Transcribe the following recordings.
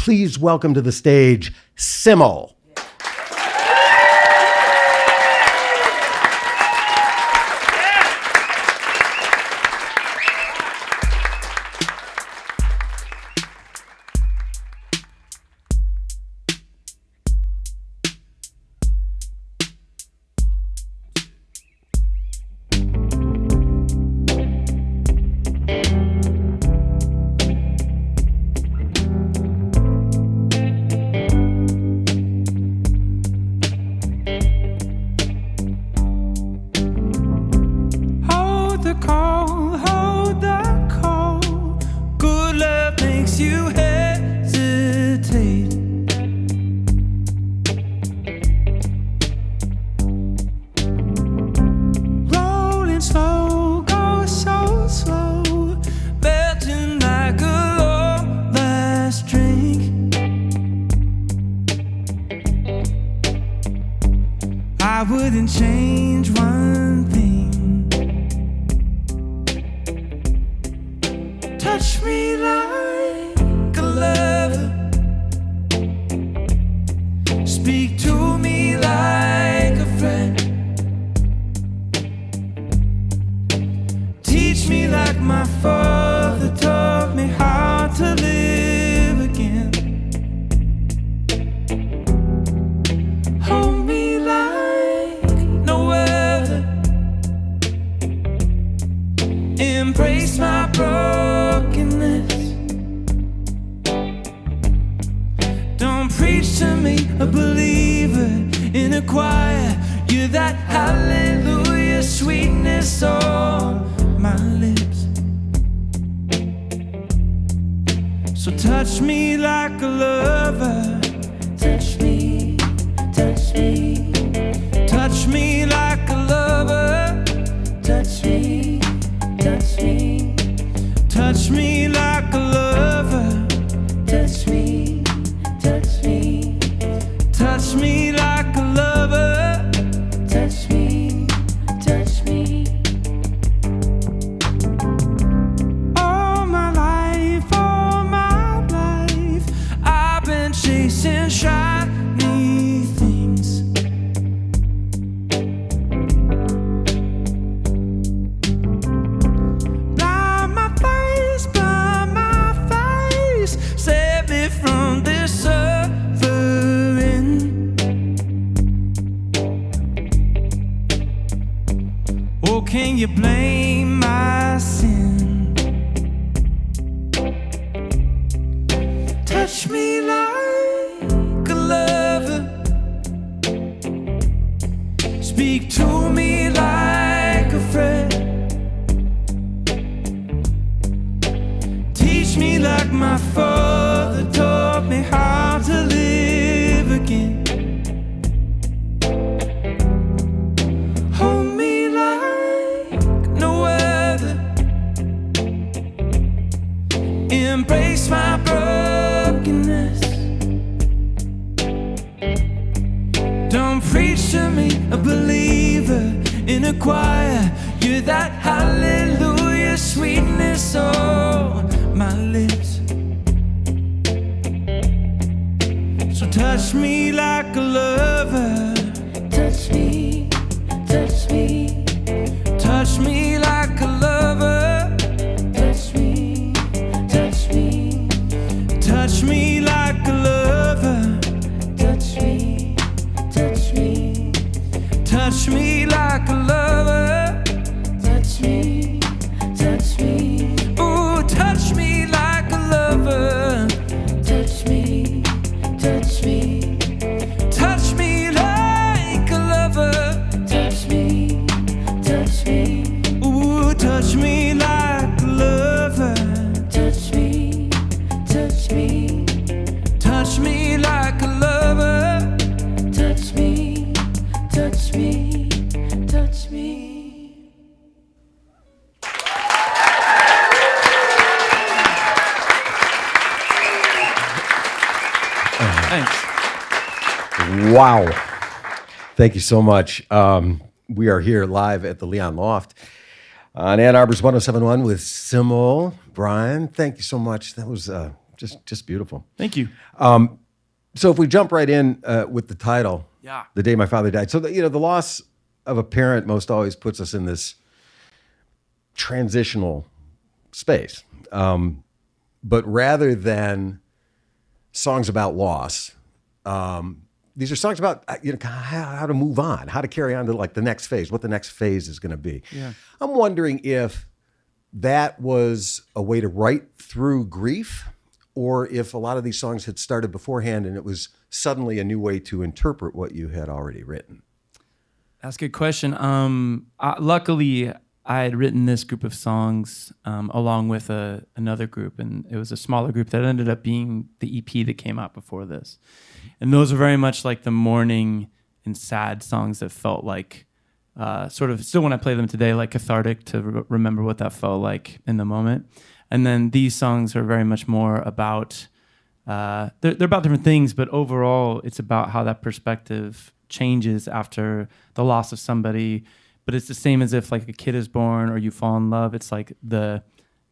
please welcome to the stage, sim-muhl. I wouldn't change one thing. Touch me like a lover. Speak to me like a friend. Teach me like my father taught me how to live again. Hold me like no other. Embrace my brokenness. Don't preach to me, a believer in a choir. You're that hallelujah sweetness on my lips. So touch me like a lover. Touch me, touch me. Touch me like a lover. Touch me, touch me. Touch me like a lover. Touch me, touch me. Touch me like a lover. Touch me, touch me. All my life, I've been chasing shiny things. Blind my face, save me from this suffering. Oh, can you blame my sin? Touch me like a lover. Speak to me like a friend. Teach me like my father taught me how to live again. Hold me like no other. Embrace my brokenness. Don't preach to me, a believer in a choir. You're that hallelujah sweetness on my lips. So touch me like a lover. Touch me, touch me. Touch me like a lover. Touch me, touch me. Touch me like a lover. Touch me, touch me. Touch me like a lover. Touch me, touch me. Ooh, touch me like a lover. Touch me, touch me. Touch me like a lover. Touch me, touch me. Ooh, touch me like a lover. Touch me, touch me. Touch me like a lover. Touch me, touch me, touch me. Thanks. Wow. Thank you so much. We are here live at the Leon Loft on Ann Arbor's 107.1 with sim-muhl. Brian, thank you so much. That was just beautiful. Thank you. So if we jump right in with the title, Yeah. The Day My Father Died. So the loss of a parent most always puts us in this transitional space. But rather than songs about loss, these are songs about how to move on, how to carry on to like the next phase, what the next phase is going to be. Yeah. I'm wondering if that was a way to write through grief, or if a lot of these songs had started beforehand and it was suddenly a new way to interpret what you had already written. That's a good question. Luckily, I had written this group of songs along with another group, and it was a smaller group that ended up being the EP that came out before this. And those are very much like the mourning and sad songs that felt like sort of, still when I play them today, like cathartic to remember what that felt like in the moment. And then these songs are very much more about, they're about different things, but overall it's about how that perspective changes after the loss of somebody. But it's the same as if like a kid is born or you fall in love. It's like the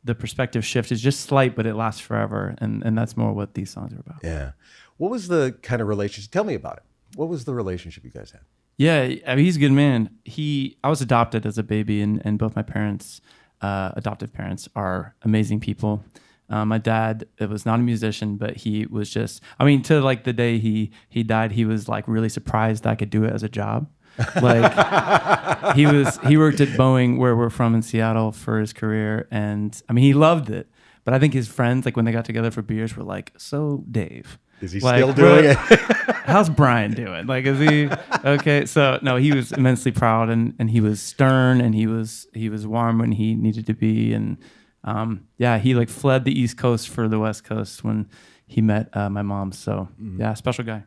perspective shift is just slight, but it lasts forever. And that's more what these songs are about. Yeah. What was the kind of relationship? Tell me about it. What was the relationship you guys had? Yeah, I mean, he's a good man. I was adopted as a baby, and both my parents, adoptive parents, are amazing people. My dad was not a musician, but he was just, I mean, to like the day he died, he was like really surprised I could do it as a job. Like he worked at Boeing, where we're from in Seattle, for his career, and I mean he loved it. But I think his friends, like when they got together for beers, were like, "So Dave, is he still doing it? How's Brian doing? Like, is he okay?" So no, he was immensely proud, and he was stern, and he was warm when he needed to be, and yeah, he like fled the East Coast for the West Coast when he met my mom. So yeah, special guy.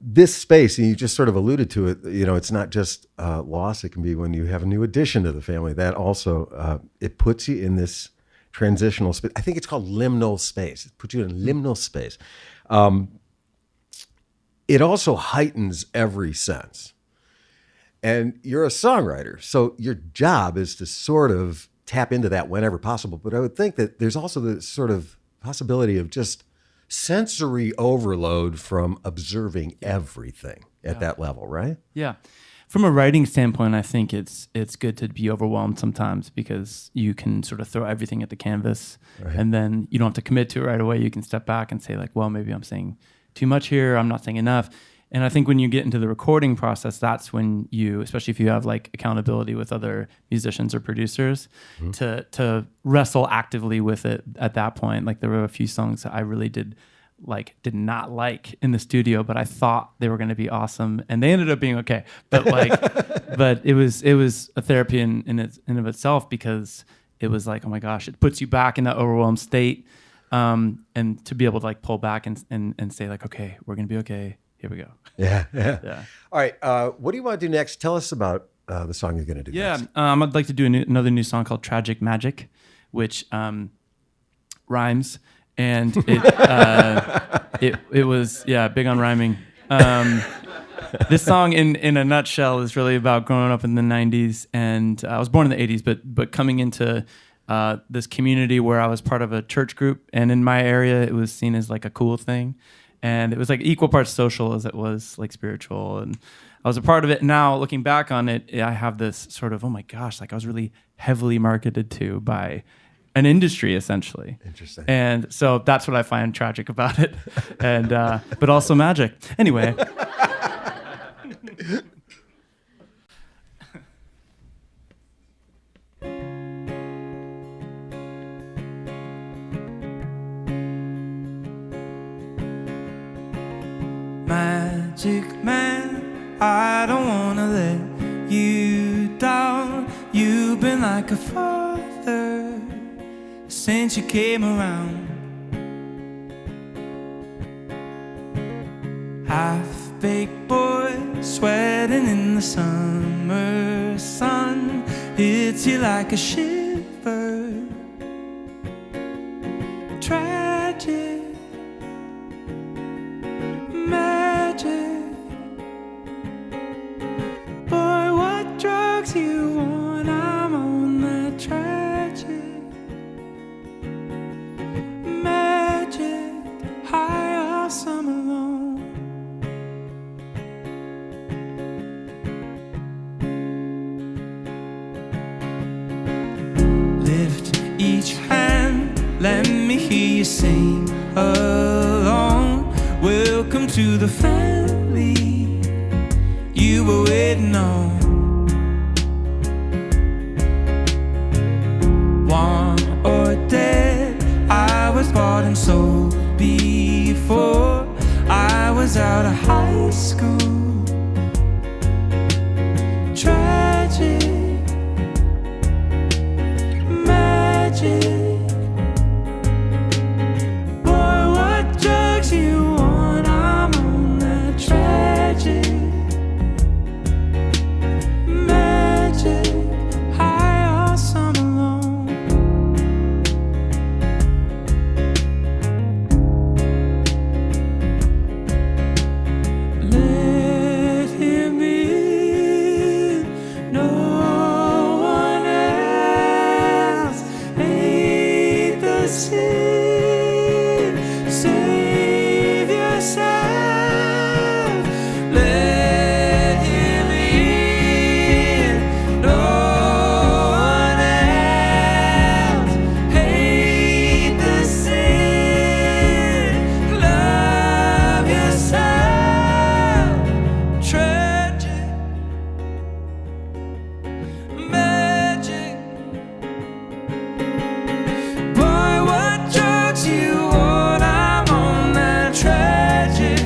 This space, and you just sort of alluded to it, it's not just loss. It can be when you have a new addition to the family. That also, it puts you in this transitional space. I think it's called liminal space. It puts you in liminal space. It also heightens every sense. And you're a songwriter, so your job is to sort of tap into that whenever possible. But I would think that there's also the sort of possibility of just sensory overload from observing everything at that level, right? Yeah. From a writing standpoint, I think it's good to be overwhelmed sometimes, because you can sort of throw everything at the canvas, right, and then you don't have to commit to it right away. You can step back and say like, well, maybe I'm saying too much here. I'm not saying enough. And I think when you get into the recording process, that's when you, especially if you have like accountability with other musicians or producers, to wrestle actively with it at that point. Like there were a few songs that I really did not like in the studio, but I thought they were going to be awesome, and they ended up being okay. But but it was a therapy in of itself, because it was like, oh my gosh, it puts you back in that overwhelmed state, and to be able to like pull back and say like, okay, we're going to be okay. Here we go. Yeah. All right. What do you want to do next? Tell us about the song you're going to do next. I'd like to do another new song called Tragic Magic, which rhymes. And it was big on rhyming. This song in a nutshell is really about growing up in the 90s, and I was born in the 80s, but coming into this community where I was part of a church group, and in my area it was seen as like a cool thing, and it was like equal parts social as it was like spiritual, and I was a part of it. Now looking back on it, I have this sort of, oh my gosh, like I was really heavily marketed to by an industry, essentially. Interesting. And so that's what I find tragic about it, and but also magic. Anyway. Magic man, I don't wanna let you down. You've been like a father since you came around. Half-baked boy sweating in the summer sun, hits you like a shiver. Tragic magic, boy, what drugs you on? I'm on that tragic magic. high all summer long. Lift each hand, let me hear you sing along. Welcome to the family you were waiting on. Won or dead, I was bought and sold before I was out of high school. Tragic, magic. Boy, what drugs you want? I'm on that tragic, magic, high all summer long. Let him in, no one else. Hate the sin, save yourself. Let him in, no one else. Hate the sin, love yourself. Tragic, magic. Boy, what drugs you want? I'm on that tragic,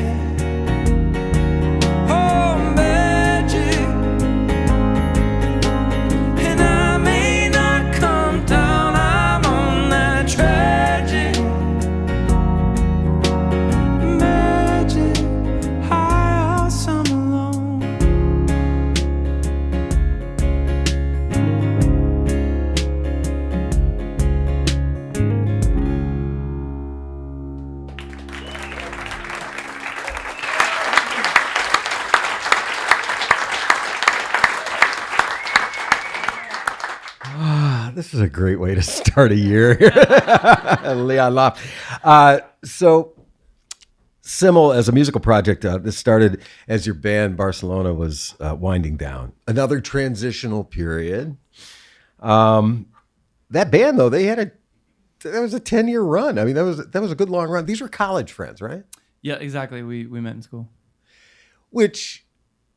oh magic. And I may not come down, I'm on that tragic, magic, high all summer long. This is a great way to start a year. Leon Loft. So SYML as a musical project, this started as your band Barcelona was winding down. Another transitional period. That band, though, that was a 10-year run. I mean, that was a good long run. These were college friends, right? Yeah, exactly. We met in school. Which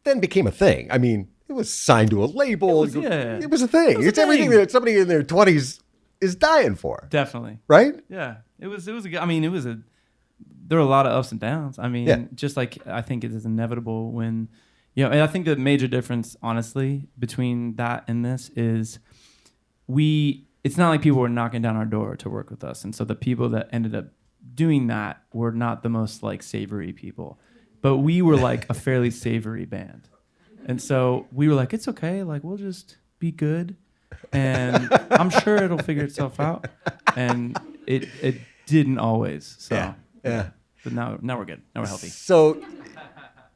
then became a thing. I mean, it was signed to a label. It was a thing. was a It's everything thing. that somebody in their 20s is dying for, Definitely. right? Yeah. It was a good, I mean, there were a lot of ups and downs. I mean, Yeah. just like I think it is inevitable when, and I think the major difference, honestly, between that and this is it's not like people were knocking down our door to work with us. And so the people that ended up doing that were not the most like savory people, but we were like a fairly savory band. And so we were like, it's okay. Like, we'll just be good. And I'm sure it'll figure itself out. And it didn't always. So Yeah. But now we're good. Now we're healthy. So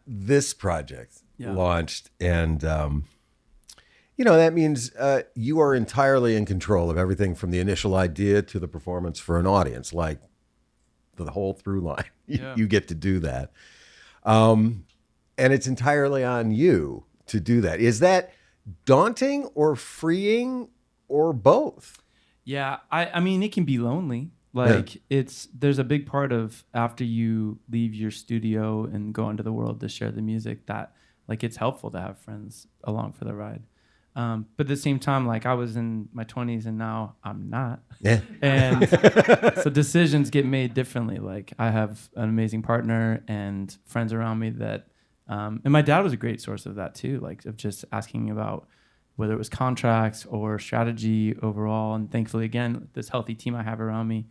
this project Yeah. launched, and that means you are entirely in control of everything from the initial idea to the performance for an audience, like the whole through line. Yeah. You get to do that. And it's entirely on you to do that. Is that daunting or freeing or both? Yeah, I mean, it can be lonely. Like there's a big part of after you leave your studio and go into the world to share the music that like it's helpful to have friends along for the ride. But at the same time, like I was in my 20s and now I'm not. Yeah. And so decisions get made differently. Like I have an amazing partner and friends around me that, and my dad was a great source of that too, like of just asking about whether it was contracts or strategy overall. And thankfully, again, this healthy team I have around me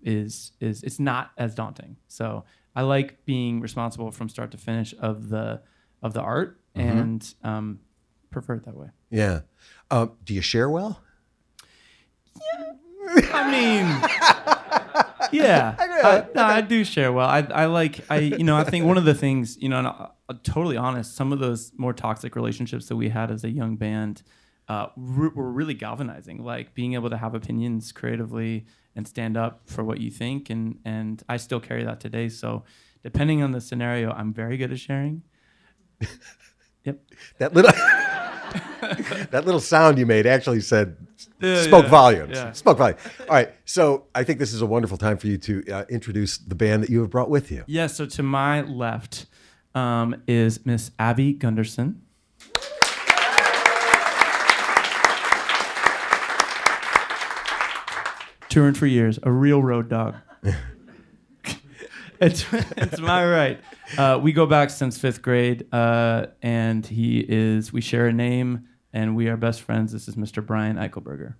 is it's not as daunting. So I like being responsible from start to finish of the art and prefer it that way. Yeah. Do you share well? I mean, yeah, I do share well. I think one of the things, and I'm totally honest, some of those more toxic relationships that we had as a young band were really galvanizing, like being able to have opinions creatively stand up for what you think. And I still carry that today. So depending on the scenario, I'm very good at sharing. Yep. That little that little sound you made actually spoke volumes. Yeah. Spoke volumes. All right. So I think this is a wonderful time for you to introduce the band that you have brought with you. Yeah. So to my left is Miss Abby Gunderson. Touring for years, a real road dog. It's my right. We go back since 5th grade, and we share a name, and we are best friends. This is Mr. Brian Eichelberger.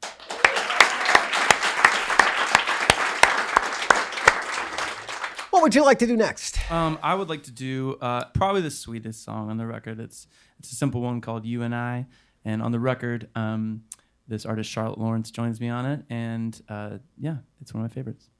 What would you like to do next? I would like to do probably the sweetest song on the record. It's a simple one called You and I, and on the record, this artist Charlotte Lawrence joins me on it, and it's one of my favorites.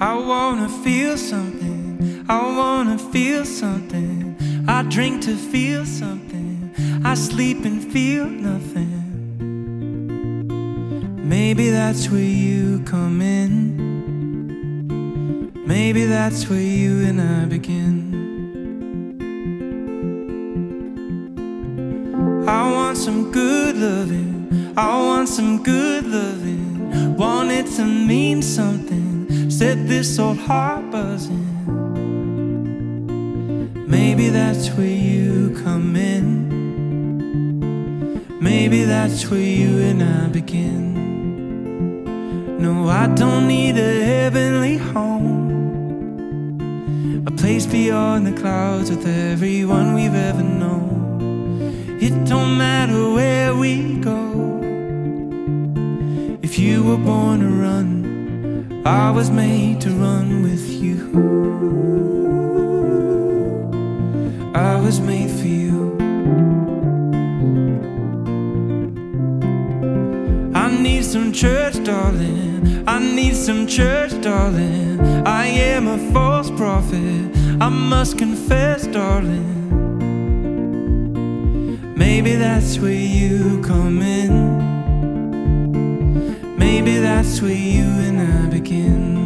I wanna feel something, I wanna feel something. I drink to feel something, I sleep and feel nothing. Maybe that's where you come in. Maybe that's where you and I begin. I want some good loving, I want some good loving. Want it to mean something, set this old heart buzzing. Maybe that's where you come in. Maybe that's where you and I begin. No, I don't need a heavenly home, a place beyond the clouds with everyone we've ever known. It don't matter where we go. If you were born to run, I was made to run with you. I was made for you. I need some church, darling. I need some church, darling. I am a false prophet, I must confess, darling. Maybe that's where you come in. Maybe that's where you and I begin.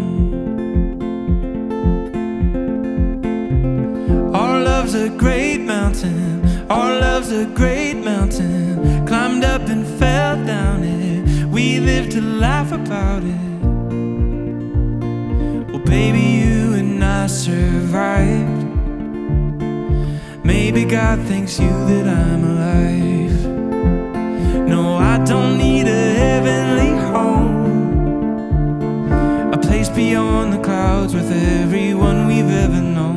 Our love's a great mountain, our love's a great mountain. Climbed up and fell down it, we live to laugh about it. Well, baby, you and I survived. Maybe God thanks you that I'm alive. No, I don't need a heavenly home, a place beyond the clouds with everyone we've ever known.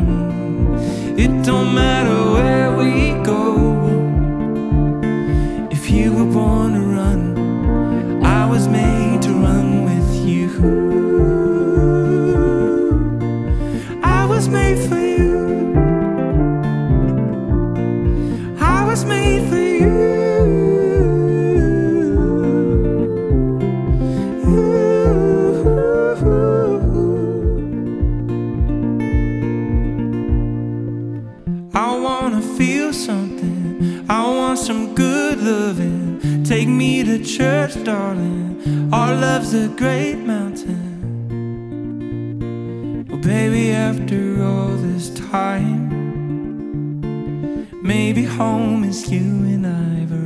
It don't matter where we go. If you were born to run, I was made to run with you. I was made for you. I was made for you. I wanna feel something, I want some good loving. Take me to church, darling. Our love's a great mountain. Well, baby, after all this time, maybe home is you and I've arrived.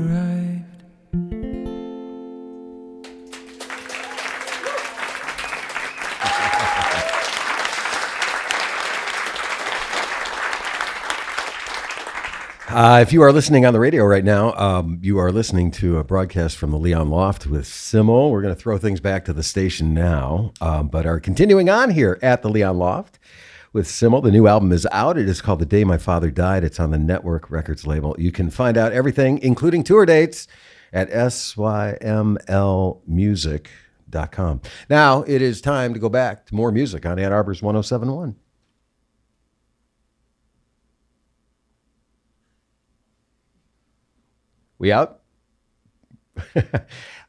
If you are listening on the radio right now, you are listening to a broadcast from the Leon Loft with SYML. We're going to throw things back to the station now, but are continuing on here at the Leon Loft with SYML. The new album is out. It is called The Day My Father Died. It's on the Network Records label. You can find out everything, including tour dates, at SYMLmusic.com. Now it is time to go back to more music on Ann Arbor's 107.1. We out?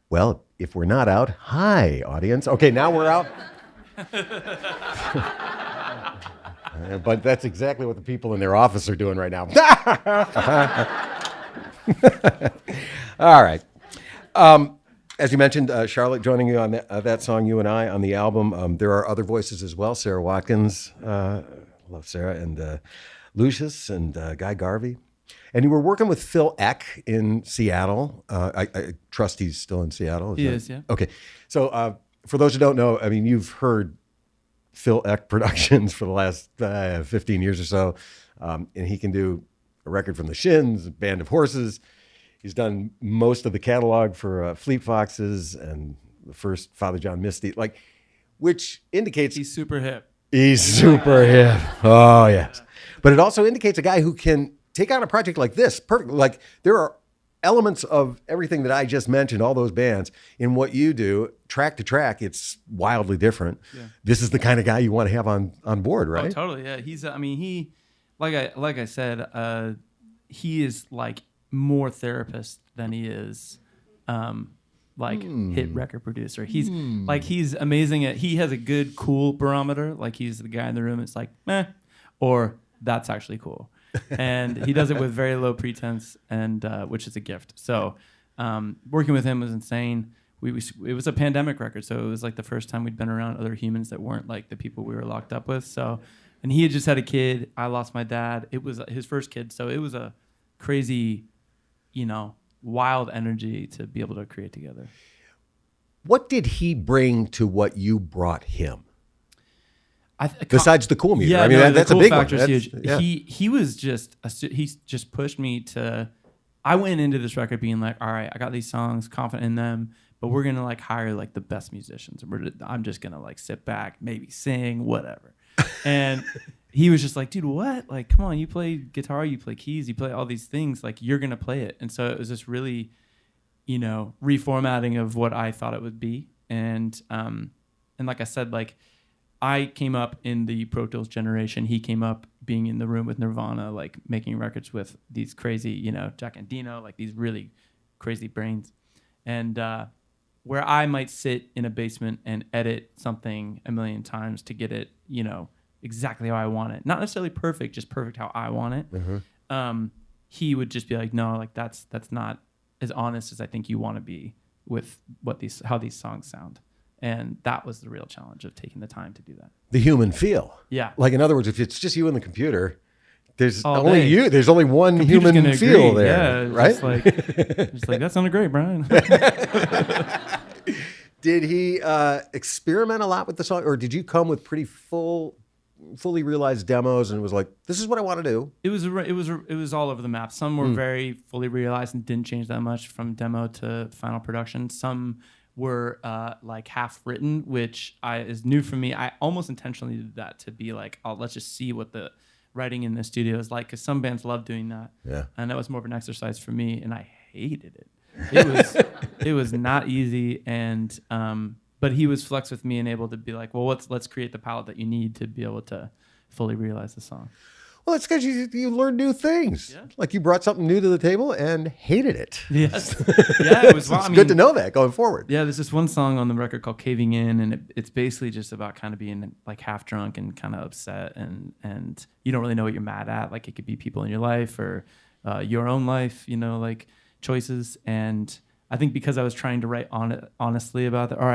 Well, if we're not out, hi, audience. Okay, now we're out. But that's exactly what the people in their office are doing right now. All right. As you mentioned, Charlotte joining you on that song, You and I, on the album. There are other voices as well. Sarah Watkins, love Sarah, and Lucius and Guy Garvey. And you were working with Phil Eck in Seattle. I trust he's still in Seattle. He is, yeah. Okay. So for those who don't know, I mean, you've heard Phil Eck productions for the last 15 years or so. And he can do a record from the Shins, a Band of Horses. He's done most of the catalog for Fleet Foxes and the first Father John Misty, which indicates He's super hip. He's super hip. Oh, yes. But it also indicates a guy who can take on a project like this. Perfect. Like, there are elements of everything that I just mentioned, all those bands, in what you do, track to track, it's wildly different. Yeah. This is the kind of guy you want to have on board, right? Oh, totally, yeah. He's, I mean, he, like I said, he is like more therapist than he is hit record producer. He's he's amazing at, he has a good cool barometer. Like, he's the guy in the room, it's like meh, or that's actually cool. And he does it with very low pretense, and which is a gift. So working with him was insane. It was a pandemic record, so it was like the first time we'd been around other humans that weren't like the people we were locked up with. So, and he had just had a kid. I lost my dad. It was his first kid, so it was a crazy, wild energy to be able to create together. What did he bring to what you brought him? Besides the cool meter, yeah, I mean, that's the cool a big one. That's huge. Yeah. He was just he just pushed me to. I went into this record being like, all right, I got these songs, confident in them, but we're gonna like hire like the best musicians. I'm just gonna like sit back, maybe sing, whatever. And he was just like, dude, what? Like, come on, you play guitar, you play keys, you play all these things. Like, you're gonna play it. And so it was this really, reformatting of what I thought it would be. And like I said, like, I came up in the Pro Tools generation. He came up being in the room with Nirvana, like making records with these crazy, Jack and Dino, like these really crazy brains. And where I might sit in a basement and edit something a million times to get it, exactly how I want it. Not necessarily perfect, just perfect how I want it. Mm-hmm. He would just be like, no, like that's not as honest as I think you want to be with how these songs sound. And that was the real challenge of taking the time to do that. The human feel. Yeah. Like, in other words, if it's just you and the computer, there's all only day. you. There's only one human feel there, yeah, right? Just like, that sounded great, Brian. Did he experiment a lot with the song, or did you come with pretty fully realized demos and was like, this is what I want to do? It was all over the map. Some were very fully realized and didn't change that much from demo to final production. Some were like half written, which is new for me. I almost intentionally did that to be like, oh, let's just see what the writing in the studio is like, because some bands love doing that. Yeah. And that was more of an exercise for me, and I hated it. It was not easy, and but he was flex with me and able to be like, well, let's create the palette that you need to be able to fully realize the song. Well, it's because you learn new things. Yeah. Like, you brought something new to the table and hated it. Yes. Yeah, it was. It's good to know that going forward. Yeah, there's this one song on the record called Caving In, and it's basically just about kind of being like half drunk and kind of upset, and you don't really know what you're mad at. Like, it could be people in your life or your own life, like choices. And I think because I was trying to write honestly about that, or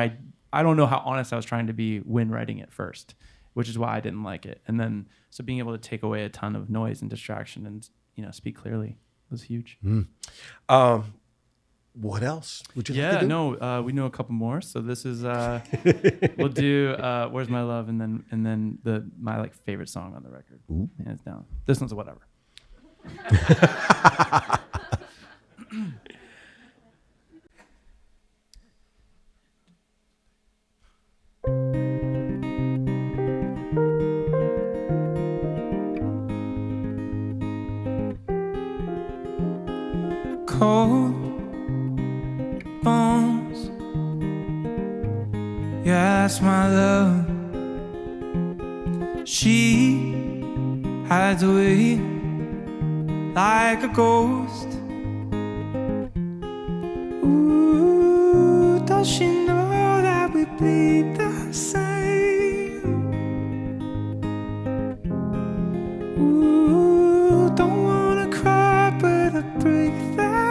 I don't know how honest I was trying to be when writing it first, which is why I didn't like it. And then, so being able to take away a ton of noise and distraction and, speak clearly was huge. What else would you like to do? No, we know a couple more. So this is, we'll do Where's My Love, and then my like favorite song on the record. Ooh. Hands down. This one's a whatever. Cold bones, yeah, that's my love. She hides away like a ghost. Ooh, does she know that we bleed the same? Ooh, don't wanna cry, but I break that.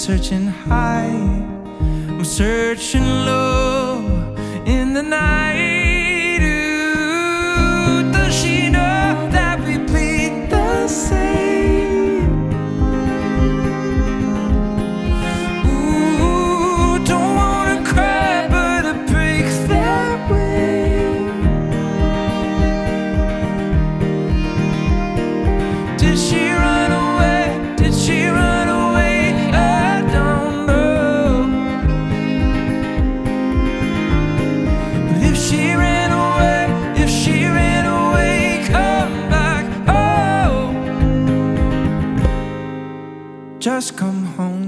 searching high, I'm searching low in the night. Ooh, does she know that we bleed the same? Ooh, don't wanna cry, but it breaks that way. Did she run away? Did she run away? I don't know. But if she ran away, come back home. Just come home.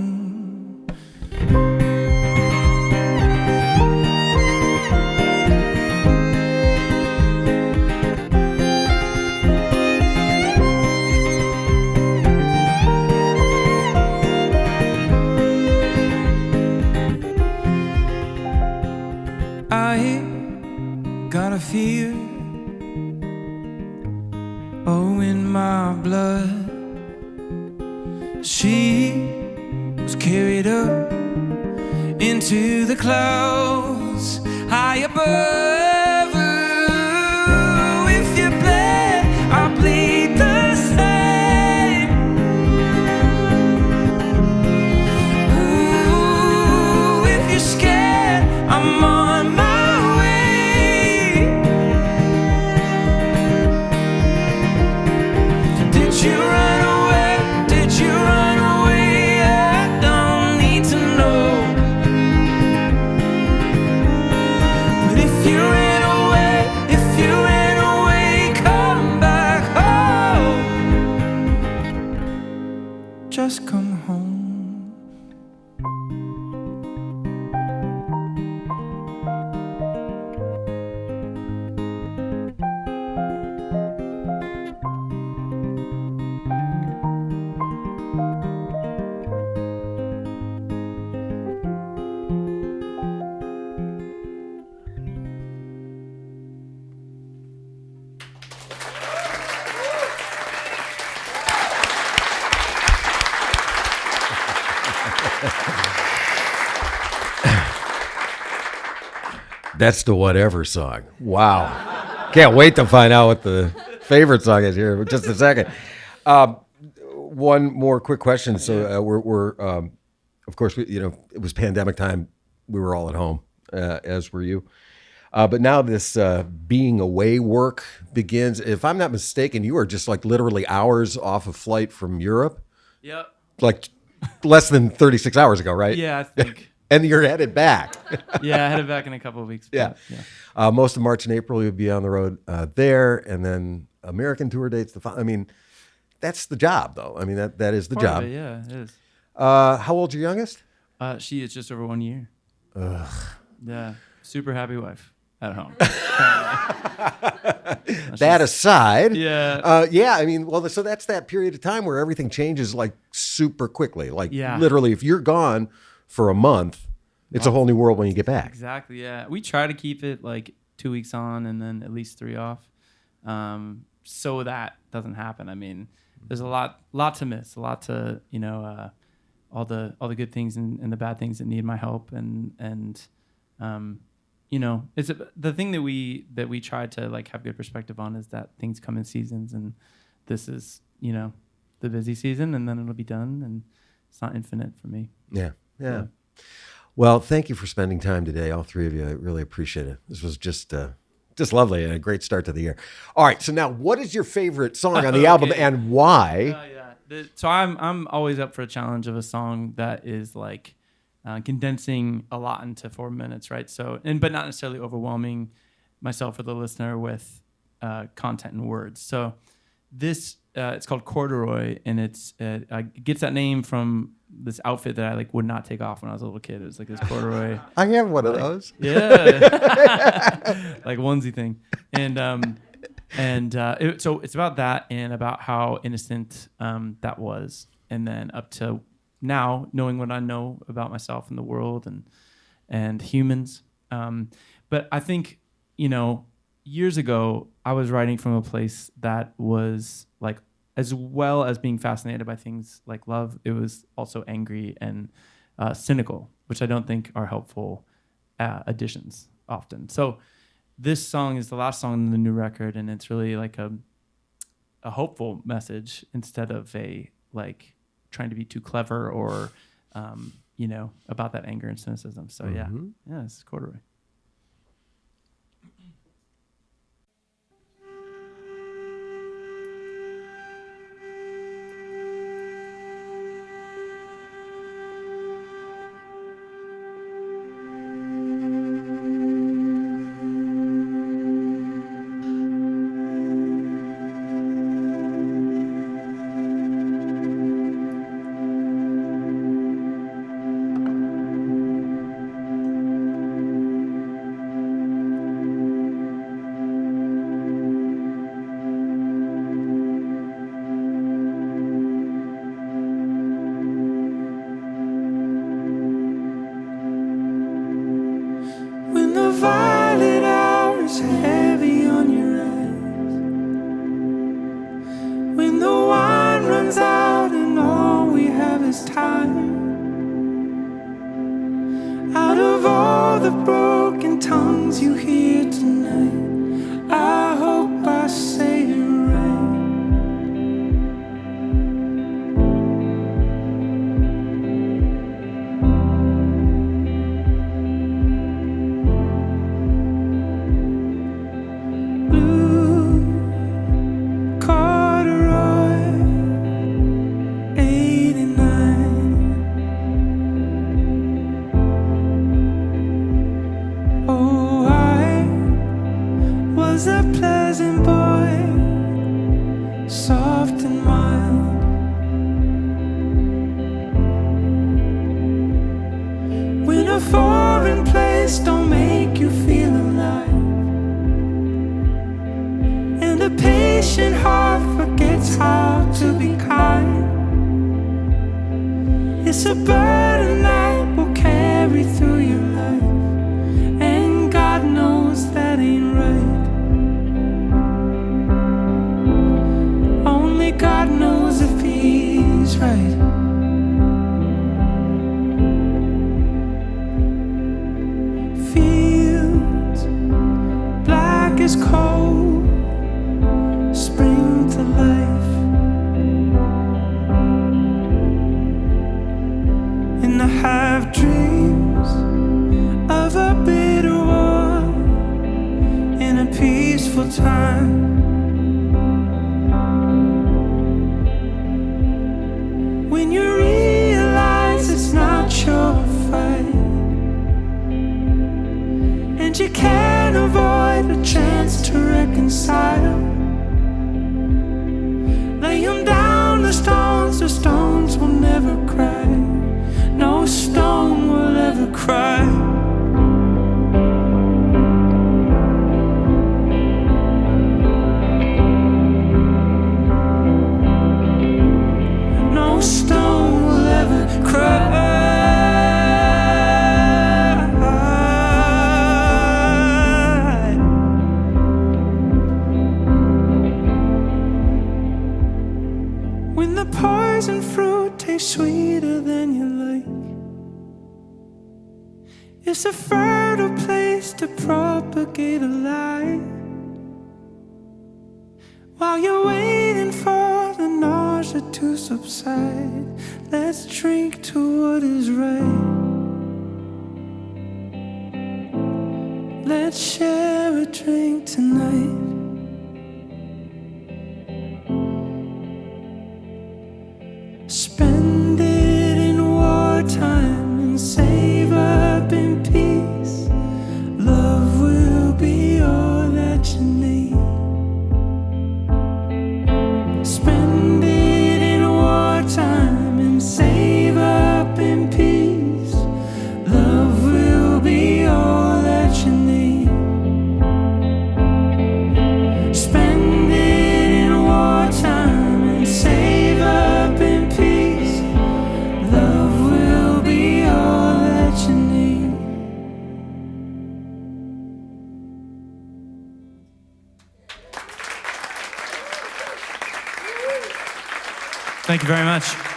I got a fear, oh, in my blood. She was carried up into the clouds high above. Ooh, if you bled, I'll bleed the same. Ooh, if you're scared, I'm on my way. Did you run away? Did you run away? I don't need to know. But if you ran away, come back home. Just come home. That's the whatever song. Wow. Can't wait to find out what the favorite song is here in just a second. One more quick question. So we're of course, it was pandemic time. We were all at home, as were you. But now this being away work begins. If I'm not mistaken, you are just like literally hours off a flight from Europe. Yep. Like less than 36 hours ago, right? Yeah, I think. And you're headed back. Yeah, I headed back in a couple of weeks. Yeah. Yeah. Most of March and April, you'll be on the road there, and then American tour dates. I mean, that's the job, though. I mean, that is the Part job. of it, yeah, it is. How old's your youngest? She is just over 1 year. Ugh. Yeah, super happy wife at home. That aside, Yeah. yeah. I mean, well, so that's that period of time where everything changes like super quickly. Like Yeah. literally, if you're gone for a month, it's a whole new world when you get back. Exactly, yeah. We try to keep it like 2 weeks on and then at least 3 off, so that doesn't happen. I mean, there's a lot to miss, a lot to, all the good things and the bad things that need my help, and it's the thing that we try to like have good perspective on is that things come in seasons, and this is the busy season, and then it'll be done, and it's not infinite for me. Yeah. Well, thank you for spending time today, all three of you. I really appreciate it. This was just lovely and a great start to the year. All right, so now what is your favorite song on the album and why? So I'm always up for a challenge of a song that is like condensing a lot into 4 minutes, right? So, but not necessarily overwhelming myself or the listener with content and words. So this it's called Corduroy, and it gets that name from this outfit that I like would not take off when I was a little kid. It was like this corduroy. I have one of those. Yeah, like onesie thing, so it's about that and about how innocent that was, and then up to now, knowing what I know about myself and the world and humans. But I think years ago I was writing from a place that was like as well as being fascinated by things like love, it was also angry and cynical, which I don't think are helpful additions often. So this song is the last song in the new record, and it's really like a hopeful message instead of a like trying to be too clever or about that anger and cynicism. So yeah, this is Corduroy. Violet hour is heavy on your eyes, when the wine runs out and all we have is time. Out of all the broken tongues you hear tonight, I hope I say it right. It's a burden that will carry through your life, and God knows that ain't right. Only God knows if He's right. Fields black as coal, spring to life. I have dreams of a bitter war in a peaceful time. When you realize it's not your fight, and you can't avoid a chance to reconcile, lay 'em down, the stones will never cry. No stone will ever cry. No stone will ever cry. When the poison fruit tastes sweeter than you like, it's a fertile place to propagate a lie. While you're waiting for the nausea to subside, let's drink to what is right. Let's share a drink tonight. Spend it in wartime and save up in peace. Love will be all that you need. Spend it in wartime and save up in peace. Love will be all that you need. Thank you very much.